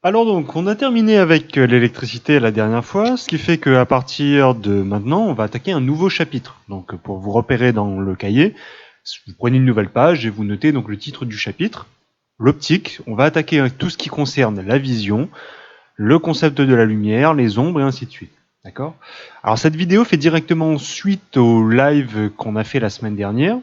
Alors donc, on a terminé avec l'électricité la dernière fois, ce qui fait qu'à partir de maintenant, on va attaquer un nouveau chapitre. Donc pour vous repérer dans le cahier, vous prenez une nouvelle page et vous notez donc le titre du chapitre, l'optique. On va attaquer tout ce qui concerne la vision, le concept de la lumière, les ombres et ainsi de suite. D'accord ? Alors cette vidéo fait directement suite au live qu'on a fait la semaine dernière,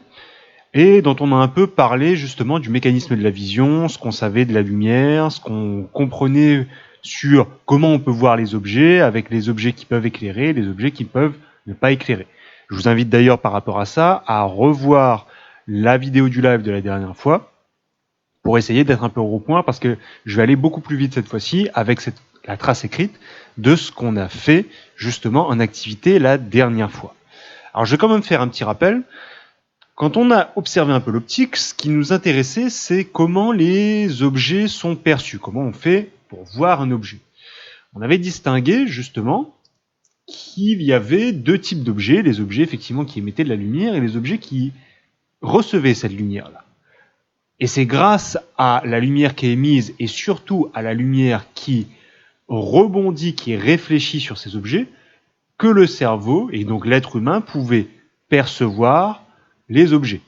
et dont on a un peu parlé justement du mécanisme de la vision, ce qu'on savait de la lumière, ce qu'on comprenait sur comment on peut voir les objets, avec les objets qui peuvent éclairer, les objets qui peuvent ne pas éclairer. Je vous invite d'ailleurs par rapport à ça à revoir la vidéo du live de la dernière fois pour essayer d'être un peu au point, parce que je vais aller beaucoup plus vite cette fois-ci avec la trace écrite de ce qu'on a fait justement en activité la dernière fois. Alors je vais quand même faire un petit rappel. Quand on a observé un peu l'optique, ce qui nous intéressait, c'est comment les objets sont perçus, comment on fait pour voir un objet. On avait distingué justement qu'il y avait deux types d'objets, les objets effectivement qui émettaient de la lumière et les objets qui recevaient cette lumière-là. Et c'est grâce à la lumière qui est émise et surtout à la lumière qui rebondit, qui est réfléchie sur ces objets, que le cerveau, et donc l'être humain, pouvait percevoir les objets.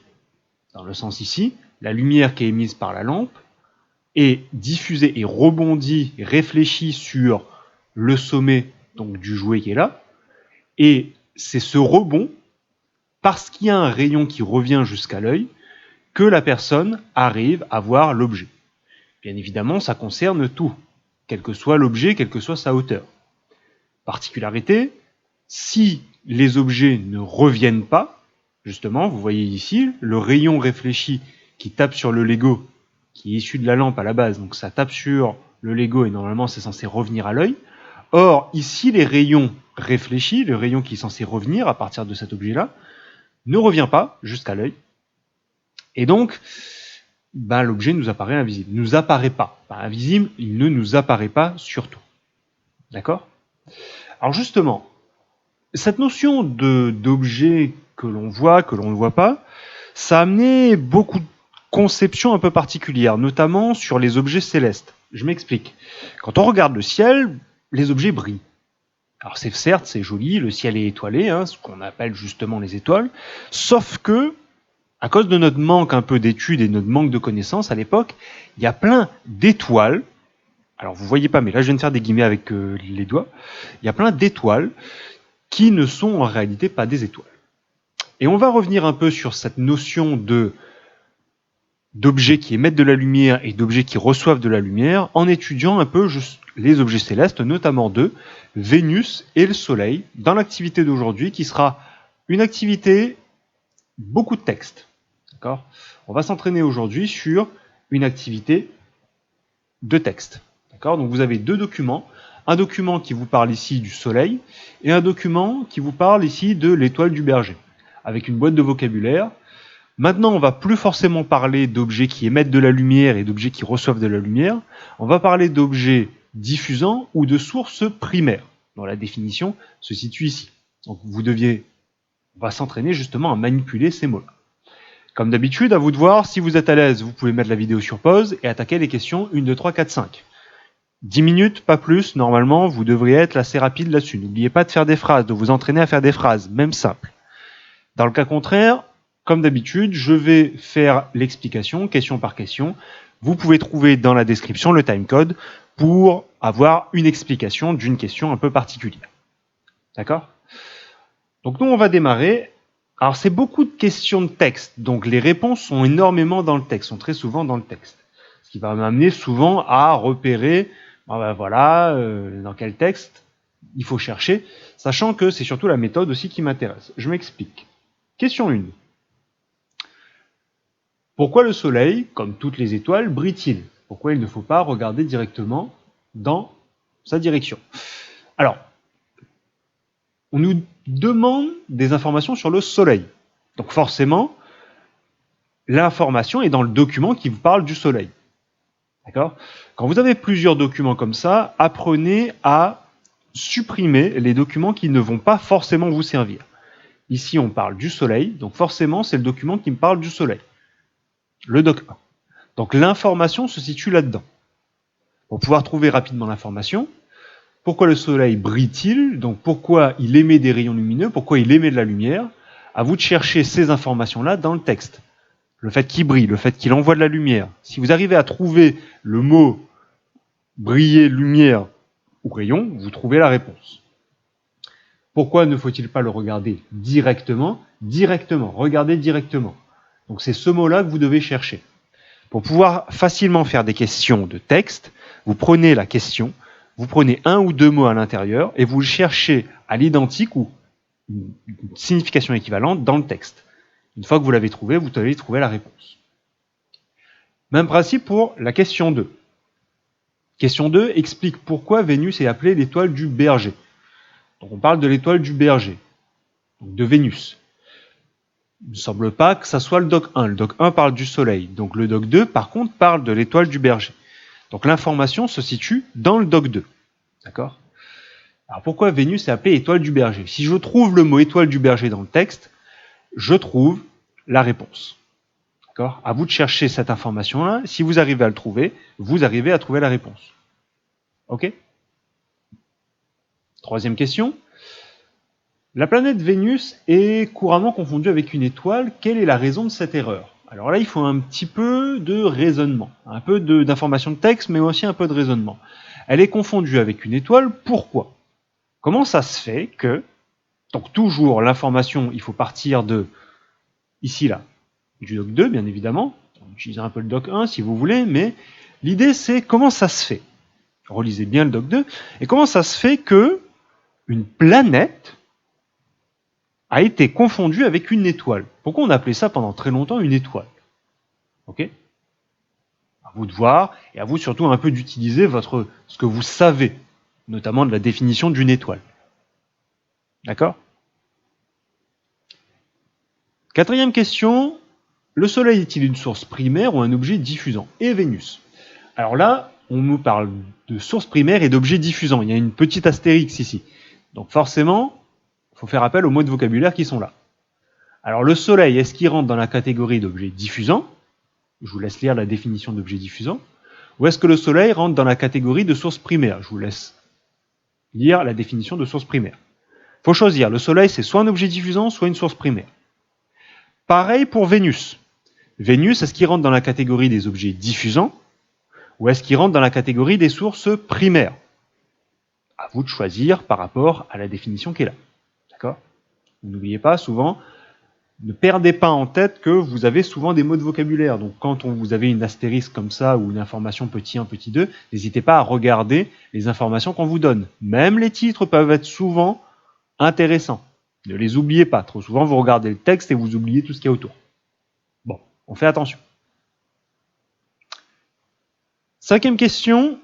Dans le sens ici, la lumière qui est émise par la lampe est diffusée et rebondit, réfléchie sur le sommet donc du jouet qui est là, et c'est ce rebond, parce qu'il y a un rayon qui revient jusqu'à l'œil, que la personne arrive à voir l'objet. Bien évidemment, ça concerne tout, quel que soit l'objet, quelle que soit sa hauteur. Particularité, si les objets ne reviennent pas, justement, vous voyez ici, le rayon réfléchi qui tape sur le Lego, qui est issu de la lampe à la base, donc ça tape sur le Lego et normalement c'est censé revenir à l'œil. Or, ici, les rayons réfléchis, le rayon qui est censé revenir à partir de cet objet-là, ne revient pas jusqu'à l'œil. Et donc, l'objet nous apparaît invisible. Nous apparaît pas. Pas invisible, il ne nous apparaît pas surtout. D'accord ? Alors justement, cette notion d'objet que l'on voit, que l'on ne voit pas, ça a amené beaucoup de conceptions un peu particulières, notamment sur les objets célestes. Je m'explique. Quand on regarde le ciel, les objets brillent. Alors certes, c'est joli, le ciel est étoilé, ce qu'on appelle justement les étoiles, sauf que, à cause de notre manque un peu d'études et de notre manque de connaissances à l'époque, il y a plein d'étoiles. Alors vous voyez pas, mais là je viens de faire des guillemets avec les doigts. Il y a plein d'étoiles qui ne sont en réalité pas des étoiles. Et on va revenir un peu sur cette notion d'objets qui émettent de la lumière et d'objets qui reçoivent de la lumière en étudiant un peu les objets célestes, notamment deux, Vénus et le Soleil, dans l'activité d'aujourd'hui qui sera une activité beaucoup de texte. D'accord ? On va s'entraîner aujourd'hui sur une activité de texte. D'accord ? Donc vous avez deux documents. Un document qui vous parle ici du Soleil et un document qui vous parle ici de l'étoile du Berger, avec une boîte de vocabulaire. Maintenant, on va plus forcément parler d'objets qui émettent de la lumière et d'objets qui reçoivent de la lumière. On va parler d'objets diffusants ou de sources primaires, dont la définition se situe ici. Donc on va s'entraîner justement à manipuler ces mots-là. Comme d'habitude, à vous de voir, si vous êtes à l'aise, vous pouvez mettre la vidéo sur pause et attaquer les questions 1, 2, 3, 4, 5. 10 minutes, pas plus, normalement, vous devriez être assez rapide là-dessus. N'oubliez pas de faire des phrases, de vous entraîner à faire des phrases, même simples. Dans le cas contraire, comme d'habitude, je vais faire l'explication, question par question. Vous pouvez trouver dans la description le timecode pour avoir une explication d'une question un peu particulière. D'accord ? Donc nous, on va démarrer. Alors c'est beaucoup de questions de texte, donc les réponses sont énormément dans le texte, sont très souvent dans le texte. Ce qui va m'amener souvent à repérer, dans quel texte il faut chercher, sachant que c'est surtout la méthode aussi qui m'intéresse. Je m'explique. Question 1. Pourquoi le Soleil, comme toutes les étoiles, brille-t-il ? Pourquoi il ne faut pas regarder directement dans sa direction ? Alors, on nous demande des informations sur le Soleil. Donc forcément, l'information est dans le document qui vous parle du Soleil. D'accord ? Quand vous avez plusieurs documents comme ça, apprenez à supprimer les documents qui ne vont pas forcément vous servir. Ici, on parle du Soleil, donc forcément, c'est le document qui me parle du Soleil. Le doc 1. Donc l'information se situe là-dedans. Pour pouvoir trouver rapidement l'information, pourquoi le soleil brille-t-il? Donc pourquoi il émet des rayons lumineux? Pourquoi il émet de la lumière? À vous de chercher ces informations-là dans le texte. Le fait qu'il brille, le fait qu'il envoie de la lumière. Si vous arrivez à trouver le mot briller, lumière ou rayon, vous trouvez la réponse. Pourquoi ne faut-il pas le regarder directement? Directement, regardez directement. Donc c'est ce mot-là que vous devez chercher. Pour pouvoir facilement faire des questions de texte, vous prenez la question, vous prenez un ou deux mots à l'intérieur et vous le cherchez à l'identique ou une signification équivalente dans le texte. Une fois que vous l'avez trouvé, vous allez trouver la réponse. Même principe pour la question 2. Question 2 explique pourquoi Vénus est appelée l'étoile du berger. Donc on parle de l'étoile du berger, donc de Vénus. Il ne semble pas que ça soit le doc 1. Le doc 1 parle du soleil. Donc le doc 2, par contre, parle de l'étoile du berger. Donc l'information se situe dans le doc 2. D'accord? Alors pourquoi Vénus est appelée étoile du berger? Si je trouve le mot étoile du berger dans le texte, je trouve la réponse. D'accord? À vous de chercher cette information-là. Si vous arrivez à le trouver, vous arrivez à trouver la réponse. Ok? Troisième question. La planète Vénus est couramment confondue avec une étoile. Quelle est la raison de cette erreur? Alors là, il faut un petit peu de raisonnement, un peu d'information de texte, mais aussi un peu de raisonnement. Elle est confondue avec une étoile, pourquoi? Comment ça se fait que, donc toujours l'information, il faut partir de, ici là, du doc 2, bien évidemment, on utilise un peu le doc 1 si vous voulez, mais l'idée c'est comment ça se fait? Relisez bien le doc 2, et comment ça se fait que une planète a été confondu avec une étoile. Pourquoi on a appelé ça pendant très longtemps une étoile? Ok? À vous de voir, et à vous surtout un peu d'utiliser ce que vous savez, notamment de la définition d'une étoile. D'accord? Quatrième question, le Soleil est-il une source primaire ou un objet diffusant? Et Vénus? Alors là, on nous parle de source primaire et d'objet diffusant. Il y a une petite astérix ici. Donc forcément, il faut faire appel aux mots de vocabulaire qui sont là. Alors le Soleil, est-ce qu'il rentre dans la catégorie d'objet diffusant? Je vous laisse lire la définition d'objet diffusant. Ou est-ce que le Soleil rentre dans la catégorie de source primaire? Je vous laisse lire la définition de source primaire. Il faut choisir. Le Soleil, c'est soit un objet diffusant, soit une source primaire. Pareil pour Vénus. Vénus, est-ce qu'il rentre dans la catégorie des objets diffusants? Ou est-ce qu'il rentre dans la catégorie des sources primaires? À vous de choisir par rapport à la définition qui est là. D'accord? N'oubliez pas, souvent, ne perdez pas en tête que vous avez souvent des mots de vocabulaire. Donc quand vous avez une astérisque comme ça ou une information petit 1, petit 2, n'hésitez pas à regarder les informations qu'on vous donne. Même les titres peuvent être souvent intéressants. Ne les oubliez pas. Trop souvent, vous regardez le texte et vous oubliez tout ce qu'il y a autour. Bon, on fait attention. Cinquième question.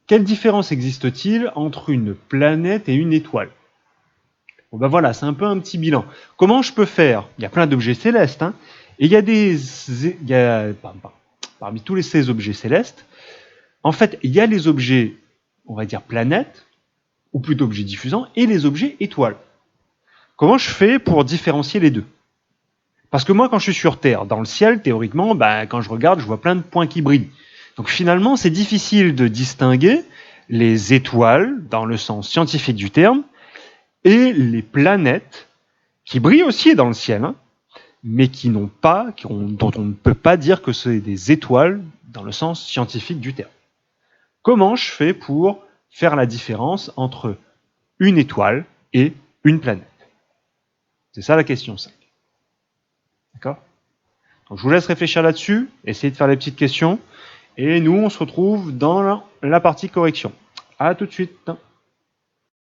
Quelle différence existe-t-il entre une planète et une étoile? Bon ben voilà, c'est un peu un petit bilan. Comment je peux faire? Il y a plein d'objets célestes, hein, et parmi tous ces objets célestes, en fait, il y a les objets, on va dire planètes, ou plutôt objets diffusants, et les objets étoiles. Comment je fais pour différencier les deux? Parce que moi, quand je suis sur Terre, dans le ciel, théoriquement, quand je regarde, je vois plein de points qui brillent. Donc finalement, c'est difficile de distinguer les étoiles, dans le sens scientifique du terme, et les planètes, qui brillent aussi dans le ciel, hein, mais dont on ne peut pas dire que c'est des étoiles dans le sens scientifique du terme. Comment je fais pour faire la différence entre une étoile et une planète? C'est ça la question 5. D'accord? Donc je vous laisse réfléchir là-dessus, essayez de faire les petites questions, et nous on se retrouve dans la partie correction. À tout de suite.